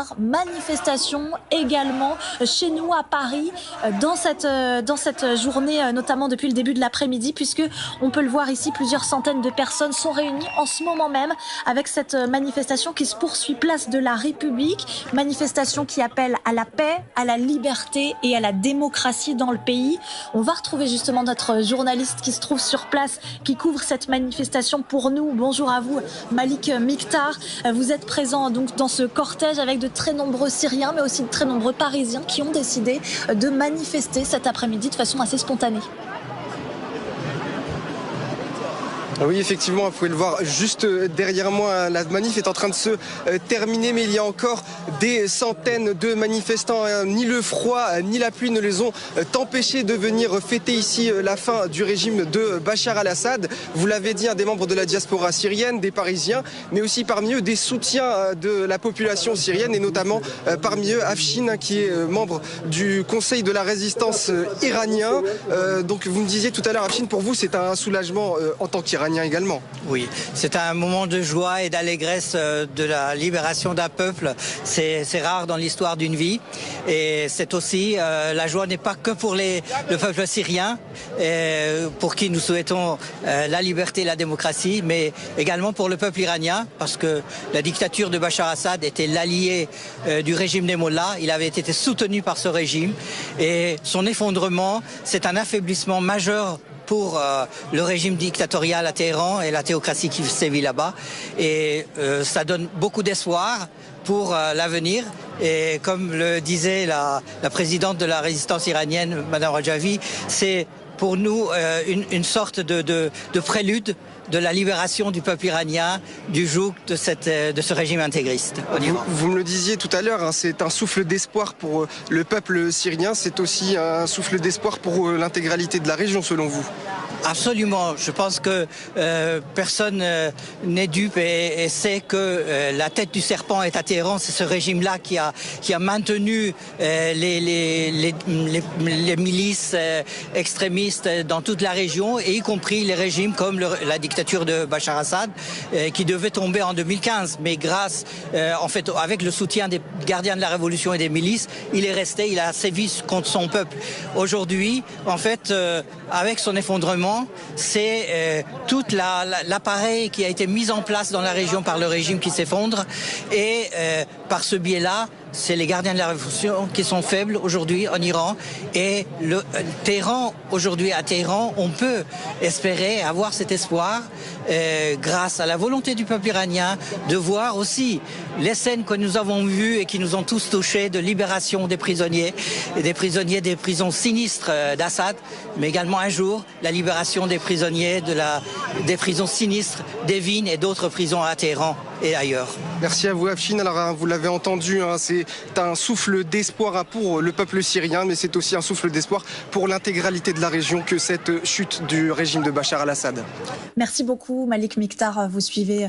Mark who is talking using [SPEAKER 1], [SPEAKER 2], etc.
[SPEAKER 1] Miktar, manifestation également chez nous à Paris dans cette journée, notamment depuis le début de l'après-midi, puisque on peut le voir ici, plusieurs centaines de personnes sont réunies en ce moment même avec cette manifestation qui se poursuit place de la République, manifestation qui appelle à la paix, à la liberté et à la démocratie dans le pays. On va retrouver justement notre journaliste qui se trouve sur place, qui couvre cette manifestation pour nous. Bonjour à vous, Malik Miktar. Vous êtes présent donc dans ce cortège avec de très nombreux Syriens, mais aussi de très nombreux Parisiens qui ont décidé de manifester cet après-midi de façon assez spontanée.
[SPEAKER 2] Oui, effectivement, vous pouvez le voir juste derrière moi. La manif est en train de se terminer, mais il y a encore des centaines de manifestants. Ni le froid, ni la pluie ne les ont empêchés de venir fêter ici la fin du régime de Bachar al-Assad. Vous l'avez dit, des membres de la diaspora syrienne, des Parisiens, mais aussi parmi eux des soutiens de la population syrienne, et notamment parmi eux Afshin, qui est membre du Conseil de la résistance iranien. Donc vous me disiez tout à l'heure, Afshin, pour vous c'est un soulagement en tant qu'Iranien également.
[SPEAKER 3] Oui, c'est un moment de joie et d'allégresse de la libération d'un peuple. C'est rare dans l'histoire d'une vie. Et c'est aussi, la joie n'est pas que pour le peuple syrien, pour qui nous souhaitons la liberté et la démocratie, mais également pour le peuple iranien, parce que la dictature de Bachar Assad était l'allié du régime des mollahs. Il avait été soutenu par ce régime. Et son effondrement, c'est un affaiblissement majeur pour le régime dictatorial à Téhéran et la théocratie qui sévit là-bas. Et ça donne beaucoup d'espoir pour l'avenir. Et comme le disait la présidente de la résistance iranienne, Madame Rajavi, c'est pour nous une sorte de prélude de la libération du peuple iranien du joug de ce régime intégriste.
[SPEAKER 2] Vous me le disiez tout à l'heure, c'est un souffle d'espoir pour le peuple syrien, c'est aussi un souffle d'espoir pour l'intégralité de la région selon vous.
[SPEAKER 3] Absolument. Je pense que personne n'est dupe et sait que la tête du serpent est à Téhéran. C'est ce régime-là qui a maintenu les milices extrémistes dans toute la région, et y compris les régimes comme la dictature de Bachar Assad, qui devait tomber en 2015. Mais grâce, en fait, avec le soutien des gardiens de la révolution et des milices, il est resté, il a sévi contre son peuple. Aujourd'hui, en fait, avec son effondrement, c'est tout l'appareil qui a été mis en place dans la région par le régime qui s'effondre, et par ce biais-là, c'est les gardiens de la révolution qui sont faibles aujourd'hui en Iran, et Téhéran, aujourd'hui à Téhéran, on peut espérer avoir cet espoir grâce à la volonté du peuple iranien de voir aussi les scènes que nous avons vues et qui nous ont tous touchés de libération des prisonniers, et des prisonniers des prisons sinistres d'Assad, mais également un jour la libération des prisonniers des prisons sinistres d'Evin et d'autres prisons à Téhéran et ailleurs.
[SPEAKER 2] Merci à vous, Afshin. Alors, vous l'avez entendu, c'est un souffle d'espoir pour le peuple syrien, mais c'est aussi un souffle d'espoir pour l'intégralité de la région que cette chute du régime de Bachar al-Assad.
[SPEAKER 1] Merci beaucoup, Malik Miktar. Vous suivez